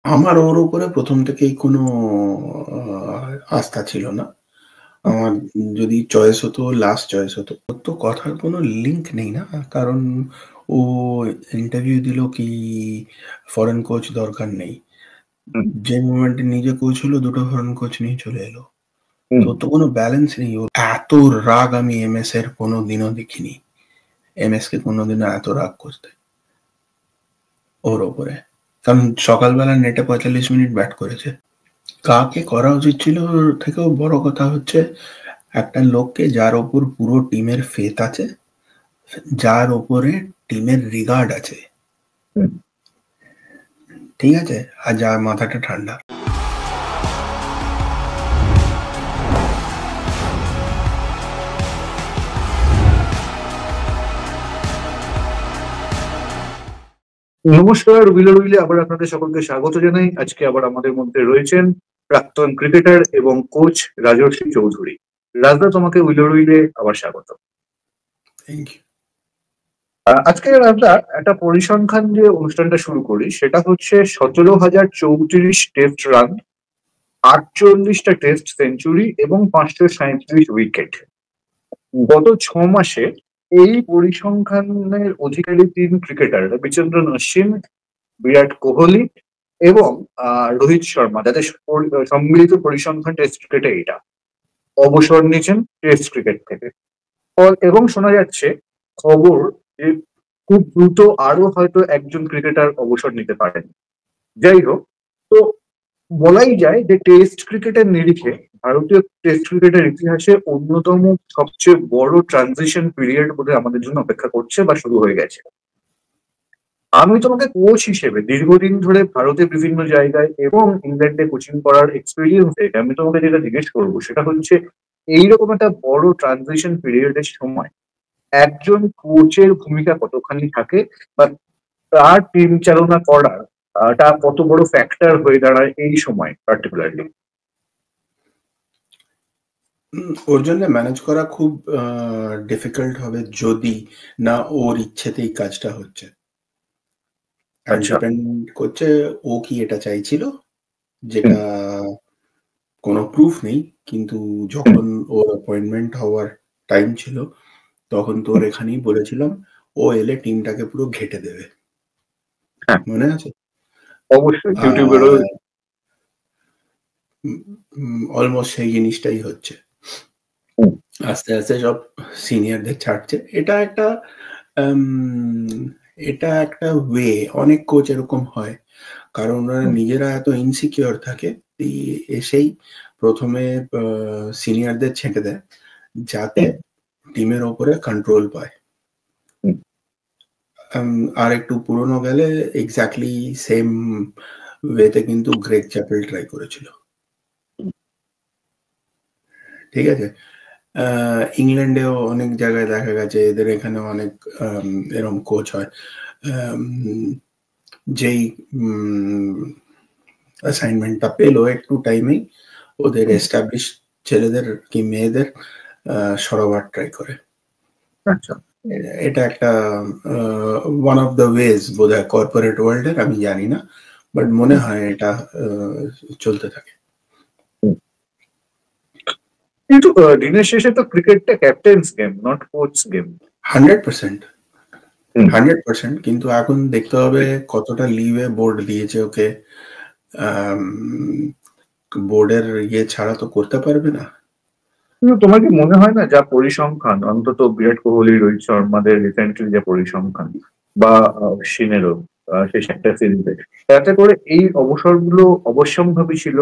আমার ওর উপরে ১ম থেকেই কোনো আ আস্থা ছিল না। আমার যদি চয়েস হতো, লাস্ট চয়েস হতো। ওর তো কথার কোনো লিঙ্ক নেই না। কারণ ও ইন্টারভিউ দিল কি ফরেন কোচ দরকার নেই। হুম, যে মোমেন্টে নিজে কোচ হলো, ২ টো ফরেন কোচ নিয়ে চলে এলো। তো হুম, ওর তো কোনো ব্যালেন্স নেই। ওর এত রাগ আমি এমএস এর কোনোদিনও দেখিনি। এমএস কে কোনোদিনও এত রাগ করতে ওর উপরে। কারণ সকালবেলা নেটে ৪৫ মিনিট ব্যাট করেছে। কাকে করা উচিত ছিল ওর থেকেও বড় কথা হচ্ছে একটা লোককে যার ওপর পুরো টিমের ফেথ আছে, যার ওপরে টিমের রিগার্ড আছে। হুম। ঠিক আছে? আর যার মাথাটা ঠান্ডা। নমস্কার, উইলে আবার আপনাদের সকলকে স্বাগত জানাই। আজকে আবার আমাদের মধ্যে রয়েছেন প্রাক্তন ক্রিকেটার এবং কোচ রাজর্ষি চৌধুরী। রাজদা, তোমাকে উইলে আবার স্বাগত। Thank you. আজকে রাজদা একটা পরিসংখ্যান যে অনুষ্ঠানটা শুরু করি, সেটা হচ্ছে ১৭,০৩৪ টেস্ট রান, ৪৮টা টেস্ট সেঞ্চুরি এবং ৫৩৭ উইকেট। গত ৬ মাসে এই পরিসংখ্যানের অধিকারী তিন ক্রিকেটার রবিচন্দ্রন অশ্বিন, বিরাট কোহলি এবং রোহিত শর্মা, যাদের সম্মিলিত পরিসংখ্যান টেস্ট ক্রিকেটে এটা, অবসর নিয়েছেন টেস্ট ক্রিকেট থেকে। এবং শোনা যাচ্ছে খবর যে খুব দ্রুত আরো হয়তো একজন ক্রিকেটার অবসর নিতে পারেন। যাই হোক, তো বলাই যায় যে টেস্ট ক্রিকেটের নিরিখে ভারতীয় টেস্ট ক্রিকেটের ইতিহাসে অন্যতম সবচেয়ে বড় ট্রানজিশন পিরিয়ড বলে আমাদের জন্য অপেক্ষা করছে বা শুরু হয়ে গেছে। আমি তোমাকে কোচ হিসেবে দীর্ঘদিন ধরে ভারতের বিভিন্ন জায়গায় এবং ইংল্যান্ডে কোচিং করার এক্সপিরিয়েন্স থেকে আমি তোমাকে যেটা জিজ্ঞেস করবো সেটা হচ্ছে, এইরকম একটা বড় ট্রানজিশন পিরিয়ডের সময় একজন কোচের ভূমিকা কতখানি থাকে, বা তার টিম চালনা করার তা কত বড় ফ্যাক্টর হয়ে দাঁড়ায় এই সময় পার্টিকুলারলি। ওর জন্য ম্যানেজ করা খুব ডিফিকাল্ট হবে যদি না ওর ইচ্ছেতেই কাজটা হচ্ছে। অ্যান্ড আচ্ছা। ডিপেন্ড করছে ও কি এটা চাইছিল, হুম, যেটা কোনো প্রুফ নেই। কিন্তু হুম, যখন ওর অ্যাপয়েন্টমেন্ট হওয়ার টাইম ছিল, তখন তো ওর হুম। এখানেই বলেছিলাম, ও এলে টিমটাকে পুরো ঘেঁটে দেবে। হ্যাঁ, মনে আছে? অবশ্যই ইউটিউবেরও। আর অলমোস্ট সেই জিনিসটাই হচ্ছে। আস্তে, আস্তে সব সিনিয়রদের ছাড়ছে। আম এটা একটা ওয়ে। অনেক কোচ এরকম হয়। কারণ ওনারা নিজেরা এত ইনসিকিউর থাকে, এই এসেই ১ম এ আ সিনিয়রদের ছেঁটে দেয়, যাতে টিমের ওপরে কন্ট্রোল পায়। আম আরেকটু পুরনো গেলে এক্সাক্টলি সেম ওয়েতে কিন্তু গ্রেগ চ্যাপেল ট্রাই করেছিল। ঠিক আছে? আ ইংল্যান্ডেও অনেক জায়গায় দেখা গেছে, এদের এখানেও অনেক আম এরকম কোচ হয়। আম যেই উম অ্যাসাইনমেন্টটা পেল একটু টাইমেই ওদের এস্টাবলিশ ছেলেদের কি মেয়েদের আ সরাবার ট্রাই করে। আচ্ছা। এটা একটা আ ওয়ান অফ দ্য ওয়েজ বোধহয় কর্পোরেট ওয়ার্ল্ড এর, আমি জানি না। বাট মনে হয় এটা আ চলতে থাকে। কিন্তু দিনের শেষে তো ক্রিকেটটা captain's game, not coach game. 100%, হুম। 100%, কিন্তু এখন দেখতে হবে কতটা লিভে বোর্ড দিয়েছে ওকে। আম বোর্ডের ইয়ে ছাড়া তো করতে পারবে না। কিন্তু তোমার কি মনে হয় না, যা পরিসংখ্যান অন্তত বিরাট কোহলি, রোহিত শর্মাদের রিসেন্টলি যে পরিসংখ্যান, বা অশ্বিনেরও সেই একটা সিরিজে, তাতে করে এই অবসরগুলো অবশ্যম্ভাবী ছিল?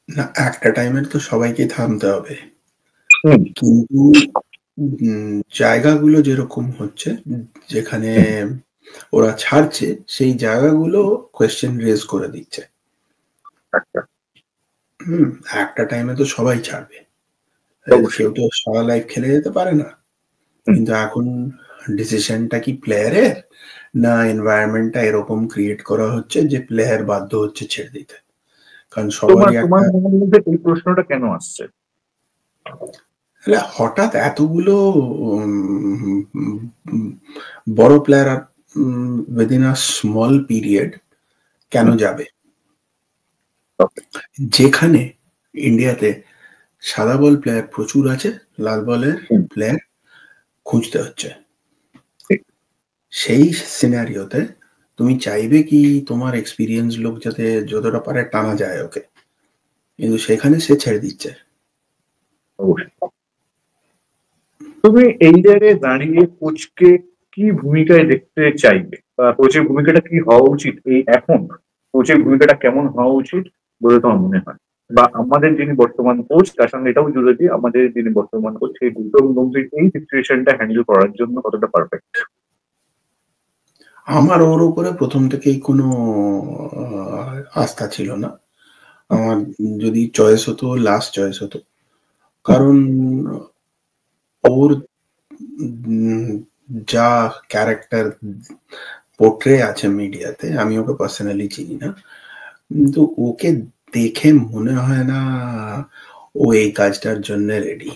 না, একটা টাইমে তো সবাইকে থামতে হবে। হুম, কিন্তু জায়গাগুলো যেরকম হচ্ছে, যেখানে হুম। ওরা ছাড়ছে, সেই জায়গাগুলো কোয়েশ্চেন রেজ করে দিচ্ছে। আচ্ছা। হুম? একটা টাইমে তো সবাই ছাড়বে। কেউ অবশ্যই। তো সারা লাইফ খেলে যেতে পারে না। হুম। কিন্তু এখন ডিসিশনটা কি প্লেয়ারের? না এনভায়রনমেন্টটা এরকম ক্রিয়েট করা হচ্ছে যে প্লেয়ার বাধ্য হচ্ছে ছেড়ে দিতে। কারণ তোমার সবারই তোমার একটা মনের মধ্যে এই প্রশ্নটা কেন আসছে? হঠাৎ এতগুলো উম উম বড় player within a small period কেন যাবে? যেখানে ইন্ডিয়াতে সাদা বল প্লেয়ার প্রচুর আছে, লাল বলের প্লেয়ার খুঁজতে হচ্ছে। সেই সিনারিওতে তুমি চাইবে কি তোমার এক্সপিরিয়েন্স লোক যাতে যতটা পারে টানা যায় ওকে, কিন্তু সেখানে সে ছেড়ে দিচ্ছে। তুমি এই জায়গায় দাঁড়িয়ে কোচকে কি ভূমিকায় দেখতে চাইবে, বা কোচের ভূমিকাটা কি হওয়া উচিত? এই এখন কোচের ভূমিকাটা কেমন হওয়া উচিত বলে তোমার মনে হয়? বা আমাদের যিনি বর্তমান কোচ, তার সঙ্গে এটাও জুড়ে দিই, আমাদের যিনি বর্তমান কোচ সেই গৌতম গম্ভীর এই সিচুয়েশনটা হ্যান্ডেল করার জন্য কতটা পারফেক্ট? আমার ওর উপরে প্রথম থেকেই কোনো আস্থা ছিল না। আমার যদি চয়েস হতো, লাস্ট চয়েস হতো। কারণ ওর যা ক্যারেক্টার পোর্ট্রে আছে মিডিয়াতে, আমি ওকে পার্সোনালি চিনি না, কিন্তু ওকে দেখে মনে হয় না ও এই কাজটার জন্য রেডি।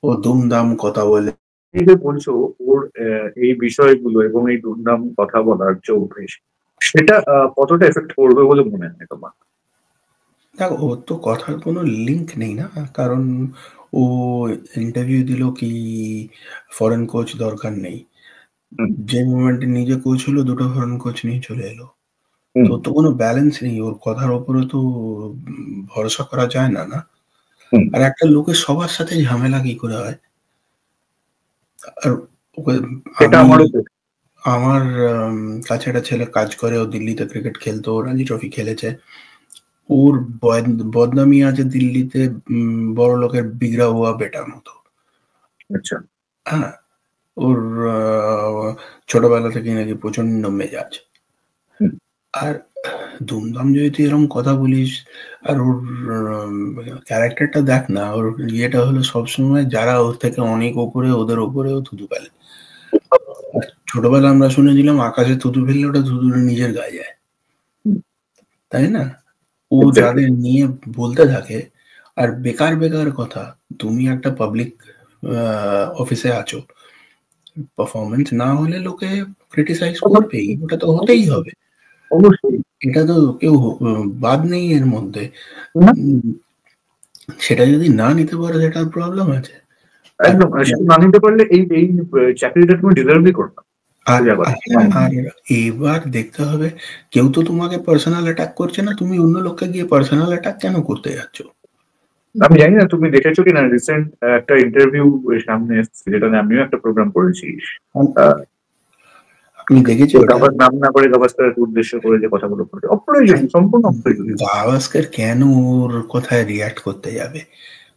ও দুমদাম কথা বলে। এই যে বলছো ওর এই বিষয়গুলো এবং এই দুর্নাম কথা বলার যে অভ্যেস, সেটা কতটা এফেক্ট করবে বলে মনে হয় তোমার? দেখো, ওর তো কথার কোনো লিঙ্ক নেই না, কারণ ও ইন্টারভিউ দিল কি ফরেন কোচ দরকার নেই। যে মোমেন্টে নিজে কোচ হলো, দুটো ফরেন কোচ নিয়ে চলে এলো। তো তো কোনো ব্যালেন্স নেই, ওর কথার ওপরে তো ভরসা করা যায় না না। আর একটা লোকের সবার সাথে ঝামেলা কি করে হয়? আর ওকে এটা আমি আমারও আমার কাছে একটা ছেলে কাজ করে, ও দিল্লিতে ক্রিকেট খেলতো, রঞ্জি ট্রফি খেলেছে। ওর বদনামি আছে দিল্লিতে বড় লোকের বিগড়া হুয়া বেটার মতো। আচ্ছা। হ্যাঁ, ওর ছোটবেলা থেকে নাকি প্রচন্ড মেজাজ। আর দুমদাম যদি তুই এরকম কথা বলিস, আর ওর ক্যারেক্টারটা দেখ না, ওর ইয়েটা হলো সবসময় যারা ওর থেকে অনেক ওপরে ওদের ওপরেও থুতু ফেলে। আর ছোটবেলা আমরা শুনেছিলাম আকাশে থুতু ফেললে ওটা থুতু নিজের গায়ে যায়, তাই না? ও যাদের নিয়ে বলতে থাকে, আর বেকার বেকার কথা। তুমি একটা পাবলিক অফিসে আছো, পারফরমেন্স না হলে লোকে ক্রিটিসাইজ করবেই, ওটা তো হতেই হবে। অবশ্যই। এটা তো কেউ বাদ নেই এর মধ্যে। সেটা যদি না নিতে পারো সেটার প্রবলেম আছে। একদম, সেটা না নিতে পারলে এই এই চাকরিটা তুমি ডিজার্ভই করো না। আর আর এবার দেখতে হবে, কেউ তো তোমাকে পার্সোনাল অ্যাটাক করছে না, তুমি অন্য লোককে গিয়ে পার্সোনাল অ্যাটাক কেন করতে যাচ্ছ? আমি জানি না তুমি দেখেছো কিনা, রিসেন্ট একটা ইন্টারভিউ সামনে এসেছে, যেটা আমিও একটা প্রোগ্রাম করেছি। আমি দেখেছি নাম না করে গাভাস্কারের উদ্দেশ্য করে যে কথাগুলো বলছে, অপ্রয়োজনীয়, সম্পূর্ণ অপ্রয়োজনীয়। গাভাস্কার কেন ওর কথায় রিয়াক্ট করতে যাবে?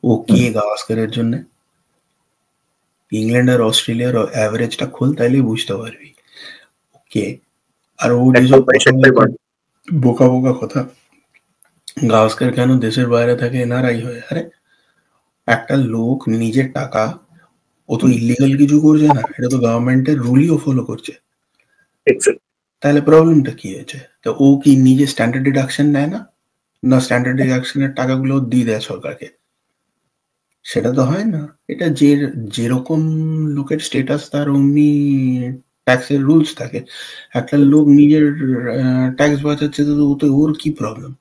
ও কে গাভাস্কারের জন্য? ইংল্যান্ড আর অস্ট্রেলিয়ার অ্যাভারেজটা খোল, তাইলেই বুঝতে পারবি কে। আর ও যেসব কথা বলতো, বোকা বোকা কথা, গাভাস্কার কেন দেশের বাইরে থাকে এনআরআই হয়ে? আরে একটা লোক নিজের টাকা, ও তো ইলিগাল কিছু করছে না, এটা তো গভর্নমেন্টের রুলই ও ফলো করছে। তাহলে প্রবলেমটা কি হয়েছে? তো ও কি নিজে স্ট্যান্ডার্ড ডিডাকশন নেয় না? না স্ট্যান্ডার্ড ডিডাকশনের টাকাগুলো দিয়ে দেয় সরকারকে? সেটা তো হয় না। এটা যেরকম লোকের স্টেটাস তার অমনি ট্যাক্সের রুলস থাকে। একটা লোক নিজের ট্যাক্স বাঁচাচ্ছে, তো ওতে ওর কি প্রবলেম?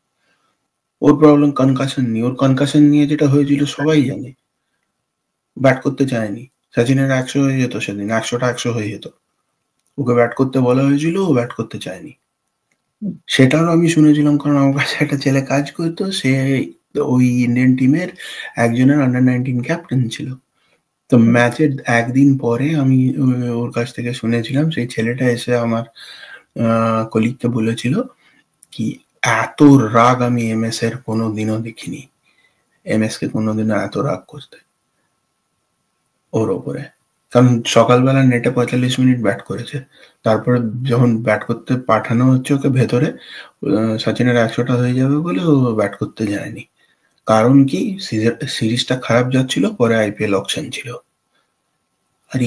ওর প্রবলেম কনকাশন নিয়ে। ওর কনকাশন নিয়ে যেটা হয়েছিল সবাই জানে। ব্যাট করতে চায়নি। সচিনের ১০০ হয়ে যেত সেদিন, ১০০টা ১০০ হয়ে যেত। ওকে ব্যাট করতে বলা হয়েছিল, ও ব্যাট করতে চায়নি। সেটাও আমি শুনেছিলাম, কারণ আমার কাছে একটা ছেলে কাজ করতো, সে ওই ইন্ডিয়ান টিমের একজনের আন্ডার-19 ক্যাপ্টেন ছিল। তো ম্যাচের একদিন পরে আমি ওর কাছ থেকে শুনেছিলাম, সেই ছেলেটা এসে আমার কলিগকে বলেছিল কি, এত রাগ আমি এমএস এর কোনোদিনও দেখিনি। এমএস কে কোনোদিনও এত রাগ করতে ওর ওপরে। কারণ সকালবেলা নেটে ৪৫ মিনিট ব্যাট করেছে, তারপরে যখন ব্যাট করতে পাঠানো হচ্ছে ওকে ভেতরে, সচিনের ১০০টা হয়ে যাবে বলে ও ব্যাট করতে যায়নি। কারণ কি, সিরিজটা খারাপ যাচ্ছিল, পরে আইপিএল অকশন ছিল। আর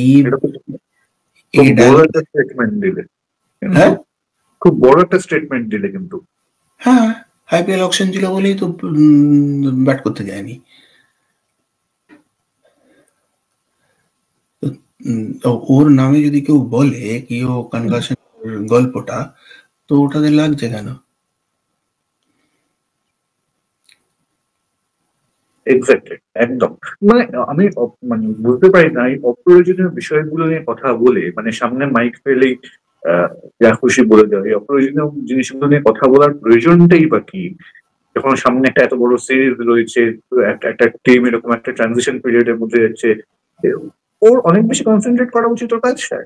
খুব বড় একটা স্টেটমেন্ট দিলে, হ্যাঁ খুব বড় একটা স্টেটমেন্ট দিলে কিন্তু। হ্যাঁ, আইপিএল অকশন ছিল বলেই তো ব্যাট করতে যায়নি। ওর নামে যদি কেউ বলে কি ও কনকাশন গল্পটা, তো ওটাতে লাগছে কেন? এক্স্যাক্টলি, একদম। মানে আমি মানে বুঝতে পারি না এই অপ্রয়োজনীয় বিষয়গুলো নিয়ে কথা বলে, মানে সামনে মাইক পেলেই যা খুশি বলে দেওয়া, এই অপ্রয়োজনীয় জিনিসগুলো নিয়ে কথা বলার প্রয়োজনটাই বা কি? যখন সামনে একটা এত বড় সিরিজ রয়েছে, একটা টিম এরকম একটা ট্রানজিশন পিরিয়ডের মধ্যে যাচ্ছে, ওর অনেক বেশি কনসেন্ট্রেট করা উচিত ওর কাজটা,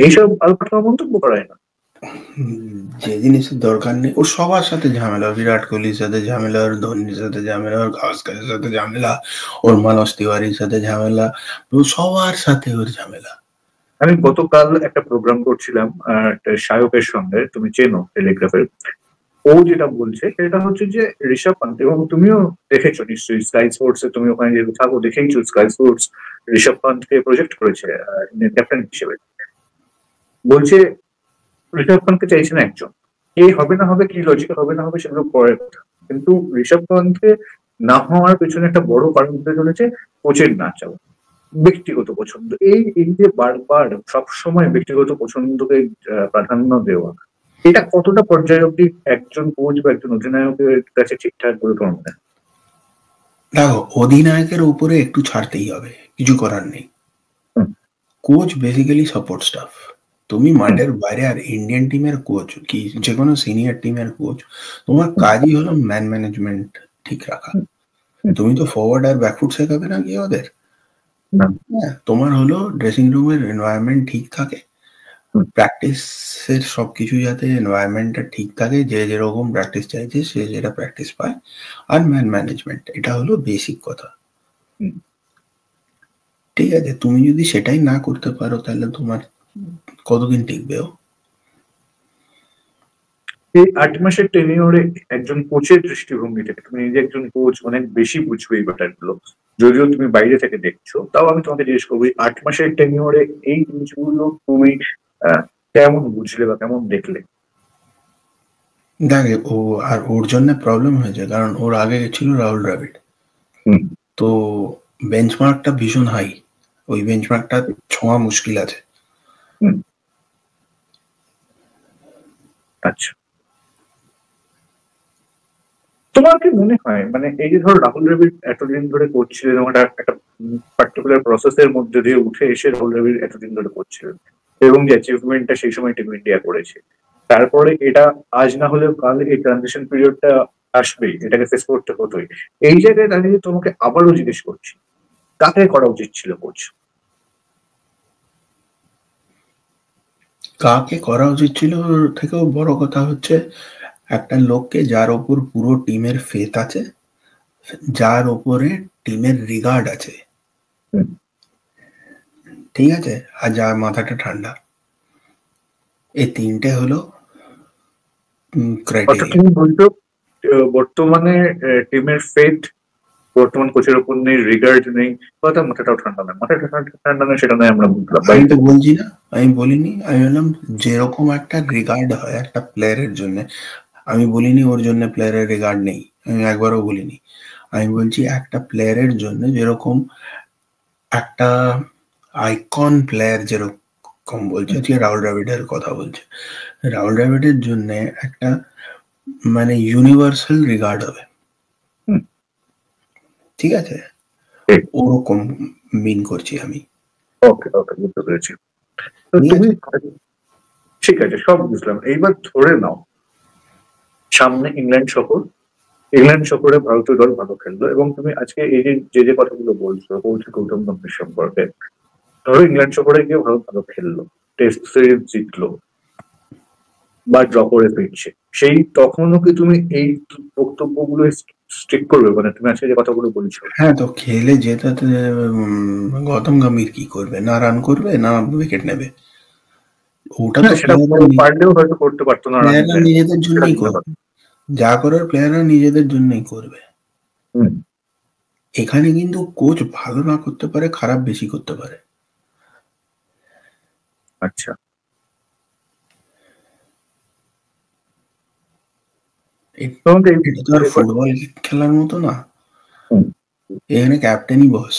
এইসব আলফাটা মন্তব্য করায় না। যে জিনিসের দরকার নেই, ওর সবার সাথে ঝামেলা, বিরাট কোহলির সাথে ঝামেলা, ওর ধোনির সাথে ঝামেলা, ওর গাভাস্কারের সাথে ঝামেলা, ওর মানস তিওয়ারির সাথে ঝামেলা, সবার সাথে ওর ঝামেলা। আমি গতকাল একটা প্রোগ্রাম করছিলাম একটা শায়কের সঙ্গে, তুমি চেনো টেলিগ্রাফের। ও যেটা বলছে সেটা হচ্ছে যে ঋষভ পান্ত, এবং তুমিও দেখেছো নিশ্চয়ই স্কাই স্পোর্টস এ, তুমি ওখানে যেহেতু থাকো দেখেইছো, স্কাই স্পোর্টস ঋষভ পান্তকে প্রজেক্ট করেছে ক্যাপ্টেন হিসেবে। বলছে ঋষভ পান্তকে চাইছে না একজন, কে হবে না হবে, কি লজিক হবে না হবে সেগুলো পরের কথা, কিন্তু ঋষভ পান্তকে না হওয়ার পেছনে একটা বড় কারণ হতে চলেছে কোচের না চাওয়া, ব্যক্তিগত পছন্দ। এই যে বারবার সবসময় ব্যক্তিগত পছন্দকে প্রাধান্য দেওয়া, এটা কতটা পর্যায়ে অব্দি একজন কোচ বা একজন অধিনায়কের কাছে ঠিকঠাক বলে তোমার মনে হয়? দেখো, অধিনায়কের উপরে একটু ছাড়তেই হবে, কিছু করার নেই। হুম, কোচ বেসিক্যালি সাপোর্ট স্টাফ। তুমি হুম, মাঠের বাইরে, আর ইন্ডিয়ান টিমের কোচ কি যে কোনো সিনিয়র টিমের কোচ, তোমার হুম, কাজই হলো ম্যান ম্যানেজমেন্ট ঠিক রাখা। হুম, হুম, তুমি তো ফরওয়ার্ড আর ব্যাকফুট শেখাবে না কি ওদের? না, হ্যাঁ, তোমার হলো ড্রেসিং রুমের এনভায়রনমেন্ট ঠিক থাকে, হুম, প্র্যাকটিসের সবকিছু যাতে এনভায়রনমেন্টটা ঠিক থাকে, যে যেরকম প্র্যাকটিস চাইছে সে যেটা প্র্যাকটিস পায়, আর ম্যান ম্যানেজমেন্ট, এটা হলো বেসিক কথা। হুম। ঠিক আছে, তুমি যদি সেটাই না করতে পারো তাহলে তোমার কতদিন টিকবে ও? এই 8 মাসের টেনিওরে একজন কোচের দৃষ্টিভঙ্গি থেকে, তুমি নিজে একজন কোচ, অনেক বেশি বুঝবে এই ব্যাপারগুলো, যদিও তুমি বাইরে থেকে দেখছো, তাও আমি তোমাকে জিজ্ঞেস করবো 8 মাসের টেনিওরে এই জিনিসগুলো তুমি কেমন বুঝলে বা কেমন দেখলে? দেখে ও, আর ওর জন্য প্রবলেম হয়েছে কারণ ওর আগে ছিল রাহুল দ্রাবিড়। হুম, তো বেঞ্চমার্কটা ভীষণ হাই, ওই বেঞ্চমার্কটা ছোঁয়া মুশকিল আছে। হুম, আচ্ছা। তোমার কি মনে হয়, মানে এই যে ধরো রাহুল দ্রাবিড় এতদিন ধরে করছিলেন, এবং একটা পার্টিকুলার প্রসেসের মধ্যে দিয়ে উঠে এসে রাহুল দ্রাবিড় এতদিন ধরে করছিলেন, এবং যে অ্যাচিভমেন্টটা সেই সময় টিম ইন্ডিয়া করেছে, তারপরে এটা আজ না হলেও কাল এই ট্রানজিশন পিরিয়ডটা আসবেই, এটাকে ফেস করতে হতোই। এই জায়গায় দাঁড়িয়ে তোমাকে আবারও জিজ্ঞেস করছি, কাকে করা উচিত ছিল কোচ? কাকে করা উচিত ছিল ওর থেকেও বড় কথা হচ্ছে একটা লোককে যার ওপর পুরো টিমের ফেথ আছে, যার ওপরে টিমের রিগার্ড আছে, ঠিক আছে, আর যার মাথাটা ঠান্ডা। এই তিনটে হলো অর্থাৎ ক্রাইটেরিয়া। তুমি বলছো বর্তমানে টিমের ফেট বর্তমান কোচের উপর নেই, রিগার্ড নেই, কথা মাথাটাও ঠান্ডা নয়, মাথাটা ঠান্ডা নয় সেটা নয়, আমরা বুঝলাম আমি বাইরে তো থেকে। বলছি না, আমি বলিনি, আমি বললাম যেরকম একটা রিগার্ড হয় একটা প্লেয়ারের জন্য, আমি বলিনি ওর জন্য প্লেয়ারের রিগার্ড নেই, আমি একবারও বলিনি। আমি বলছি একটা প্লেয়ারের জন্য যেরকম একটা আইকন প্লেয়ার যেরকম, বলছে আজকে রাহুল দ্রাবিড়ের কথা বলছে, রাহুল দ্রাবিড়ের জন্য একটা মানে ইউনিভার্সাল রিগার্ড হবে, ঠিক আছে, ওরকম মিন করছি আমি। ওকে, ওকে, বুঝতে পেরেছি। তো ঠিক তুমি, আছে, ঠিক আছে, সব বুঝলাম। এইবার ধরে নাও সামনে ইংল্যান্ড সফর, ইংল্যান্ড সফরে ভারতীয় দল ভালো খেললো, এবং তুমি আজকে এই যে যে যে কথাগুলো বলছো বলছো গৌতম গম্ভীর সম্পর্কে, ধরো ইংল্যান্ড সফরে গিয়ে ভারত ভালো খেললো, টেস্ট সিরিজ জিতলো বা ড্র করে ফিরছে, সেই তখনও কি তুমি এই বক্তব্যগুলো স্টিক করবে, মানে তুমি আজকে যে কথাগুলো বলছো? হ্যাঁ, তো খেলে জেতাতে গৌতম গম্ভীর কি করবে? না রান করবে না উইকেট নেবে, ওটা তো হ্যাঁ, সেটা প্লেয়াররা পারলেও হয়তো করতে পারতো না, রান প্লেয়াররা নেয়, নিজেদের সেটা জন্যই ভিন্ন করবে, কথা। যা করার প্লেয়াররা নিজেদের জন্যই করবে। হুম, এখানে কিন্তু কোচ ভালো না করতে পারে, খারাপ বেশি করতে পারে। আচ্ছা। এ- তোমাকে এটা তো আর ফুটবল খেলার মতো না, হুম, এখানে ক্যাপ্টেনই বস।